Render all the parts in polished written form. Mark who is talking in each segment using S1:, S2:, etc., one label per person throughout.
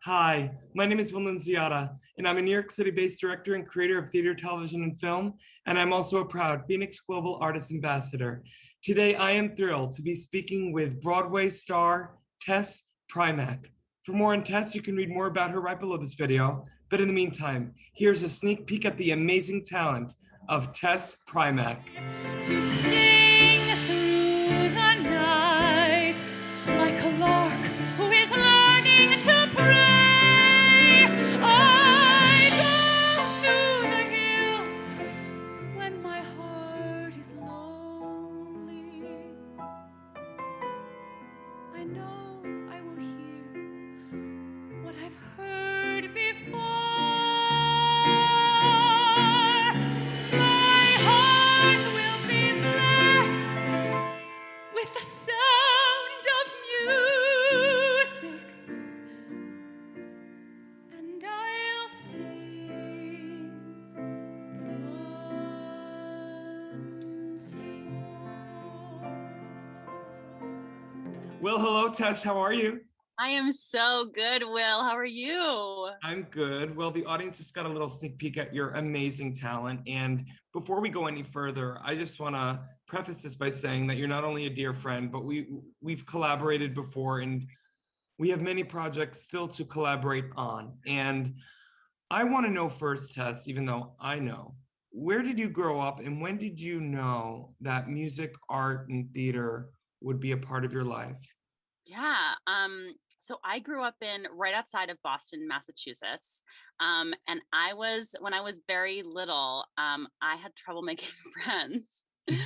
S1: Hi, my name is Nunziata, and I'm a New York City-based director and creator of theater, television, and film, and I'm also a proud FENIX Global Artist Ambassador. Today, I am thrilled to be speaking with Broadway star TESS PRIMACK. For more on TESS, you can read more about her right below this video, but in the meantime, here's a sneak peek at the amazing talent of TESS PRIMACK.
S2: To sing through the night like a lark who is learning to pray. I go to the hills when my heart is lonely. I know I will hear what I've heard before. My heart will be blessed with the sound of music, and I'll sing one song.
S1: Well, hello, Tess. How are you?
S3: I am so good, Will. How are you?
S1: I'm good. Well, the audience just got a little sneak peek at your amazing talent. And before we go any further, I just want to preface this by saying that you're not only a dear friend, but we've collaborated before, and we have many projects still to collaborate on. And I want to know first, Tess, even though I know, where did you grow up and when did you know that music, art, and theater would be a part of your life?
S3: Yeah. So I grew up in right outside of Boston, Massachusetts. And when I was very little, I had trouble making friends. So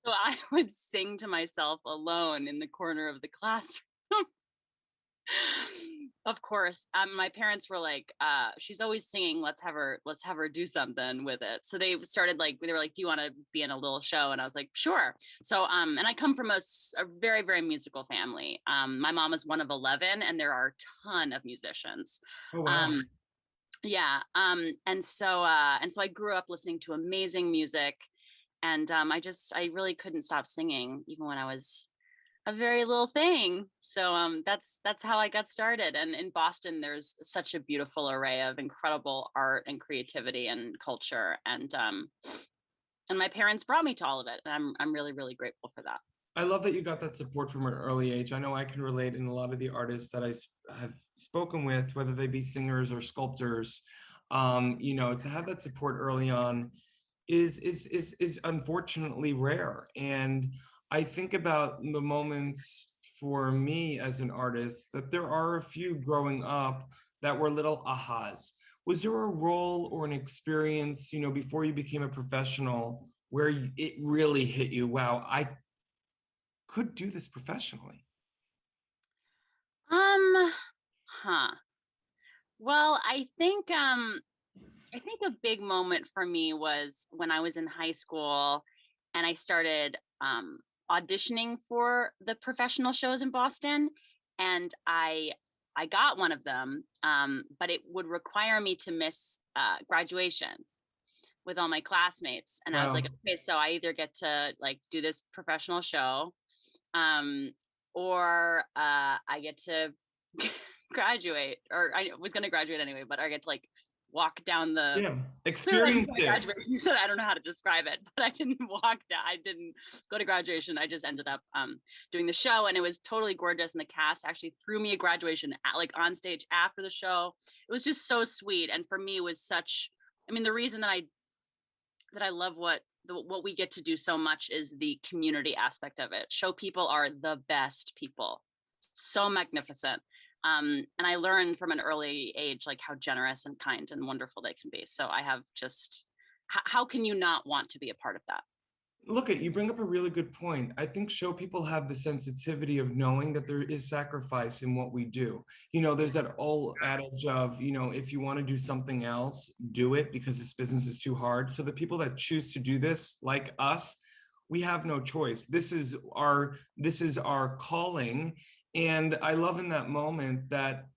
S3: I would sing to myself alone in the corner of the classroom. Of course, my parents were like, she's always singing, let's have her do something with it. So they started they were like, do you want to be in a little show? And I was like, sure. So and I come from a very, very musical family. My mom is one of 11 and there are a ton of musicians.
S1: Oh, wow.
S3: Yeah. And so I grew up listening to amazing music, and I really couldn't stop singing even when I was a very little thing. So that's how I got started. And in Boston, there's such a beautiful array of incredible art and creativity and culture. And my parents brought me to all of it. And I'm really, really grateful for that.
S1: I love that you got that support from an early age. I know I can relate in a lot of the artists that have spoken with, whether they be singers or sculptors. To have that support early on is unfortunately rare. And I think about the moments for me as an artist that there are a few growing up that were little ahas. Was there a role or an experience, before you became a professional where it really hit you? Wow, I could do this professionally.
S3: Um, huh. Well, I think a big moment for me was when I was in high school and I started auditioning for the professional shows in Boston, and I got one of them, but it would require me to miss graduation with all my classmates. And I was
S1: Wow.
S3: like, okay, so I either get to do this professional show, um, or I get to graduate, or I was going to graduate anyway, but I get to walk down the
S1: Yeah,
S3: clearly
S1: experience it.
S3: graduation. So I don't know how to describe it, but I didn't walk down. I didn't go to graduation. I just ended up doing the show, and it was totally gorgeous. And the cast actually threw me a graduation on stage after the show. It was just so sweet, and for me, it was such. I mean, the reason that I love what we get to do so much is the community aspect of it. Show people are the best people, so magnificent. And I learned from an early age how generous and kind and wonderful they can be. So I have just how can you not want to be a part of that?
S1: Look, you bring up a really good point. I think show people have the sensitivity of knowing that there is sacrifice in what we do. There's that old adage of, if you want to do something else, do it, because this business is too hard. So the people that choose to do this, like us, we have no choice. This is our calling. And I love in that moment that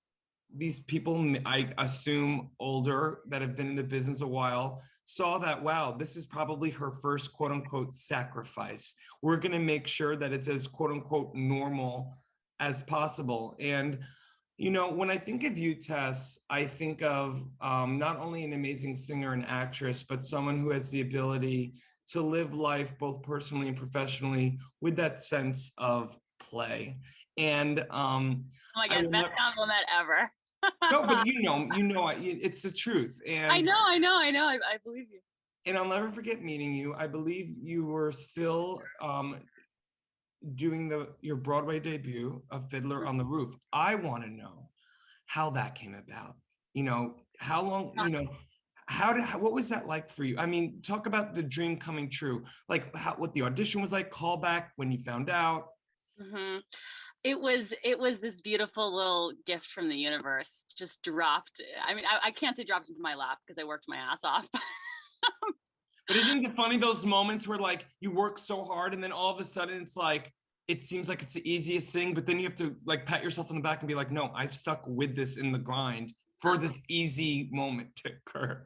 S1: these people, I assume older, that have been in the business a while, saw that, wow, this is probably her first quote unquote sacrifice. We're going to make sure that it's as quote unquote normal as possible. And When I think of you, Tess, I think of not only an amazing singer and actress, but someone who has the ability to live life both personally and professionally with that sense of play. And
S3: Oh my
S1: I
S3: God,
S1: will
S3: best
S1: never,
S3: compliment ever.
S1: no, but it's the truth.
S3: I know, I know, I know. I believe you.
S1: And I'll never forget meeting you. I believe you were still doing your Broadway debut of Fiddler on the Roof. I want to know how that came about. How long, what was that like for you? I mean, talk about the dream coming true, like what the audition was like, callback when you found out.
S3: Mm-hmm. It was this beautiful little gift from the universe just dropped. I mean, I can't say dropped into my lap because I worked my ass off.
S1: But isn't it funny those moments where like you work so hard and then all of a sudden it's like, it seems like it's the easiest thing, but then you have to like pat yourself on the back and be like, no, I've stuck with this in the grind for this easy moment to occur.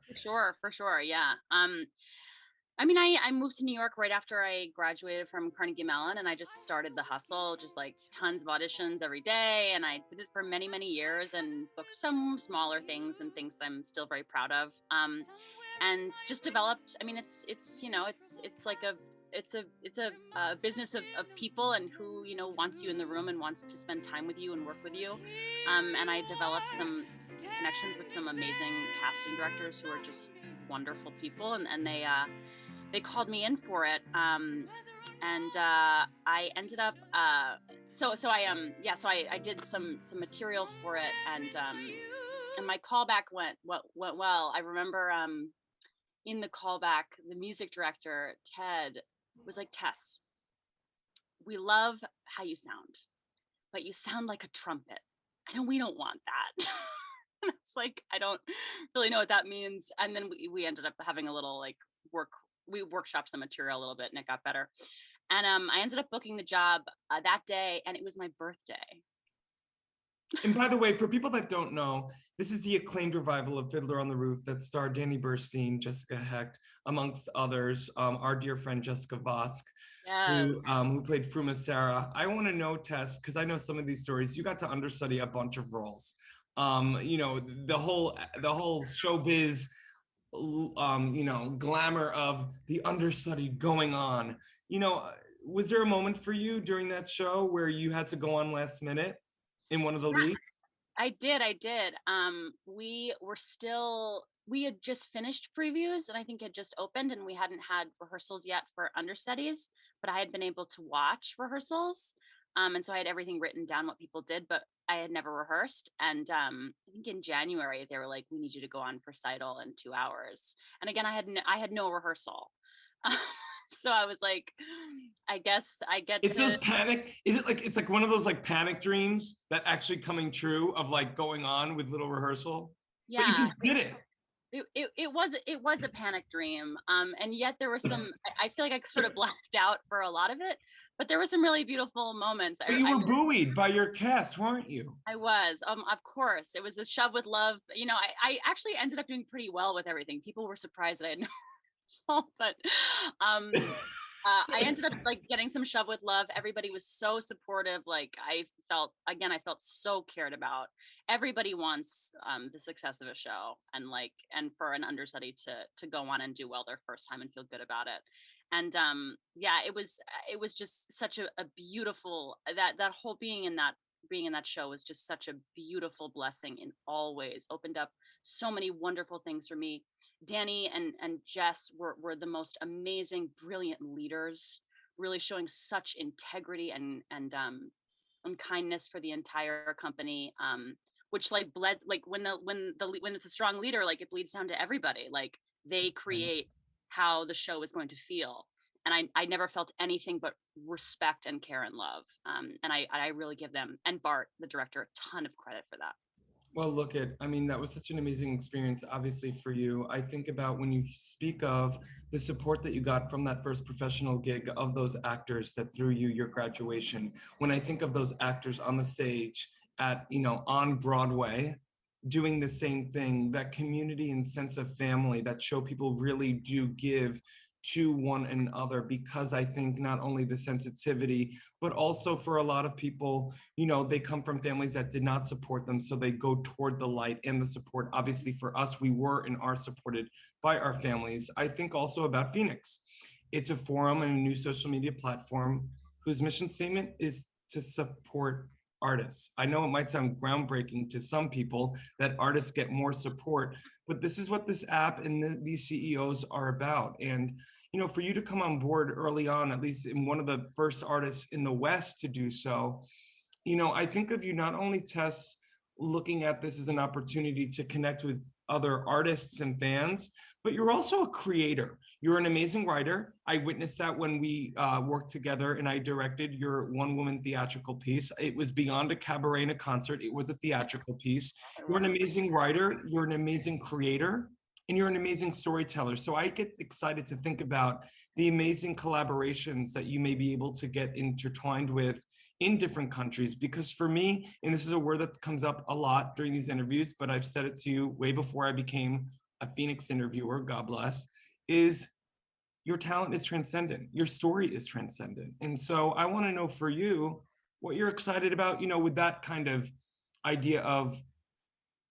S3: For sure, yeah. I mean, I moved to New York right after I graduated from Carnegie Mellon, and I just started the hustle, just like tons of auditions every day, and I did it for many, many years, and booked some smaller things and things that I'm still very proud of. And just developed. I mean, it's like a business of people and who wants you in the room and wants to spend time with you and work with you. And I developed some connections with some amazing casting directors who are just wonderful people, and they called me in for it. And I ended up so I did some material for it, and my callback went well. I remember in the callback, the music director, Ted, was like, Tess, we love how you sound, but you sound like a trumpet. And we don't want that. And I was like, I don't really know what that means. And then we ended up having a little like we workshopped the material a little bit and it got better. And I ended up booking the job that day, and it was my birthday.
S1: And by the way, for people that don't know, this is the acclaimed revival of Fiddler on the Roof that starred Danny Burstein, Jessica Hecht, amongst others, our dear friend Jessica Vosk,
S3: Yes.
S1: who played Fruma Sarah. I want to know, Tess, because I know some of these stories, you got to understudy a bunch of roles. The whole showbiz, glamour of the understudy going on. Was there a moment for you during that show where you had to go on last minute in one of the leads?
S3: I did. We had just finished previews, and I think it just opened, and we hadn't had rehearsals yet for understudies, but I had been able to watch rehearsals. And so I had everything written down, what people did, but I had never rehearsed. And I think in January, they were like, we need you to go on for Seidel in 2 hours. And again, I had no rehearsal. So I was like, I guess I get
S1: it's those panic. Is it like, it's like one of those like panic dreams that actually coming true of like going on with little rehearsal?
S3: Yeah.
S1: But you just did it.
S3: It was a panic dream. And yet there were some, I feel like I sort of blacked out for a lot of it, but there were some really beautiful moments.
S1: But you were buoyed by your cast, weren't you?
S3: I was, of course. It was a shove with love. I actually ended up doing pretty well with everything. People were surprised that I had no result, but I ended up like getting some shove with love. Everybody was so supportive. Like I felt so cared about. Everybody wants the success of a show, and for an understudy to go on and do well their first time and feel good about it. And it was just such a beautiful, that whole being in that show was just such a beautiful blessing in all ways. Opened up so many wonderful things for me. Danny and Jess were the most amazing, brilliant leaders, really showing such integrity and kindness for the entire company, which like bled, like when it's a strong leader, like it bleeds down to everybody. Like they create how the show is going to feel. And I never felt anything but respect and care and love. And I really give them, and Bart, the director, a ton of credit for that.
S1: Well, that was such an amazing experience, obviously, for you. I think about when you speak of the support that you got from that first professional gig of those actors that threw you your graduation. When I think of those actors on the stage on Broadway, doing the same thing, that community and sense of family that show people really do give to one another, because I think not only the sensitivity, but also for a lot of people, you know, they come from families that did not support them, so they go toward the light and the support. Obviously for us, we were and are supported by our families. I think also about FENIX. It's a forum and a new social media platform whose mission statement is to support artists. I know it might sound groundbreaking to some people that artists get more support, but this is what this app and these CEOs are about. And, you know, for you to come on board early on, at least in one of the first artists in the West to do so, you know, I think of you not only, Tess, looking at this as an opportunity to connect with other artists and fans, but you're also a creator. You're an amazing writer. I witnessed that when we worked together and I directed your one-woman theatrical piece. It was beyond a cabaret and a concert. It was a theatrical piece. You're an amazing writer. You're an amazing creator. And you're an amazing storyteller. So I get excited to think about the amazing collaborations that you may be able to get intertwined with in different countries. Because for me, and this is a word that comes up a lot during these interviews, but I've said it to you way before I became a FENIX interviewer, God bless, is your talent is transcendent. Your story is transcendent. And so I want to know for you what you're excited about, you know, with that kind of idea of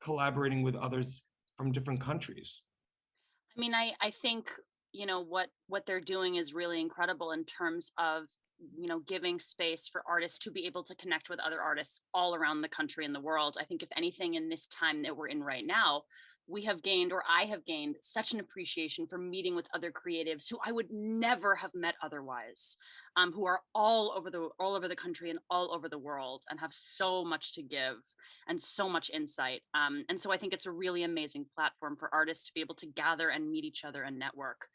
S1: collaborating with others from different countries.
S3: I mean, I think, you know, what they're doing is really incredible in terms of, you know, giving space for artists to be able to connect with other artists all around the country and the world. I think if anything in this time that we're in right now, we have gained, or I have gained, such an appreciation for meeting with other creatives who I would never have met otherwise, who are all over the country and all over the world and have so much to give and so much insight. And so I think it's a really amazing platform for artists to be able to gather and meet each other and network.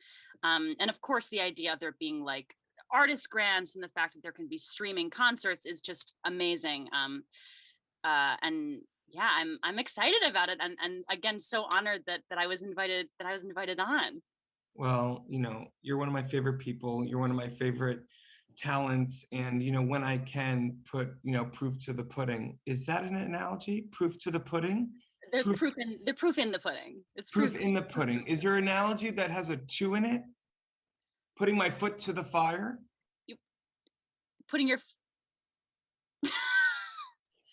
S3: And of course, the idea of there being like artist grants and the fact that there can be streaming concerts is just amazing. And yeah, I'm excited about it, and again, so honored that I was invited on.
S1: Well, you know, you're one of my favorite people. You're one of my favorite talents, and you know, when I can put, you know, proof to the pudding. Is that an analogy? Proof to the pudding?
S3: There's proof in the pudding. It's
S1: proof in the pudding. Is your analogy that has a 2 in it? Putting my foot to the fire?
S3: Putting your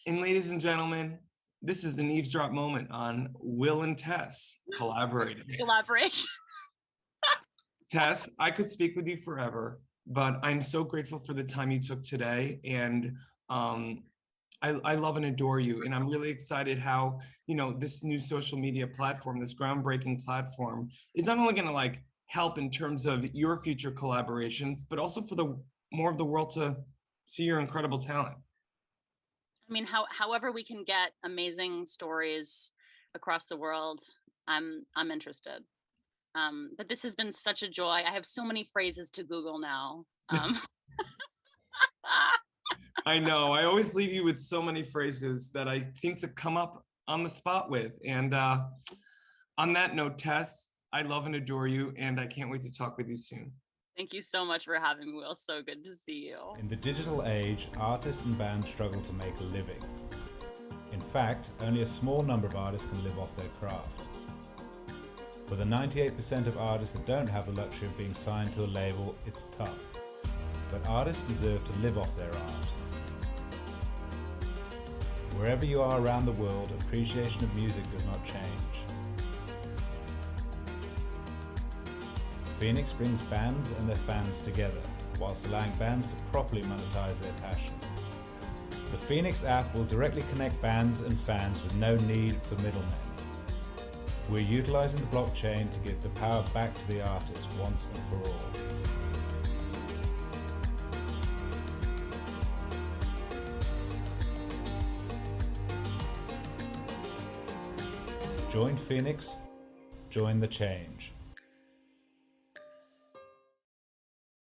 S1: And ladies and gentlemen, this is an eavesdrop moment on Will and Tess collaborating.
S3: Collaboration.
S1: Tess, I could speak with you forever, but I'm so grateful for the time you took today. And I love and adore you. And I'm really excited how, you know, this new social media platform, this groundbreaking platform, is not only going to like help in terms of your future collaborations, but also for the more of the world to see your incredible talent.
S3: I mean, however we can get amazing stories across the world, I'm interested. But this has been such a joy. I have so many phrases to Google now.
S1: I know. I always leave you with so many phrases that I seem to come up on the spot with. And on that note, Tess, I love and adore you, and I can't wait to talk with you soon.
S3: Thank you so much for having me, Will. So good to see you.
S4: In the digital age, artists and bands struggle to make a living. In fact, only a small number of artists can live off their craft. For the 98% of artists that don't have the luxury of being signed to a label, it's tough. But artists deserve to live off their art. Wherever you are around the world, appreciation of music does not change. FENIX brings bands and their fans together, whilst allowing bands to properly monetize their passion. The FENIX app will directly connect bands and fans with no need for middlemen. We're utilizing the blockchain to give the power back to the artist once and for all. Join FENIX, join the change.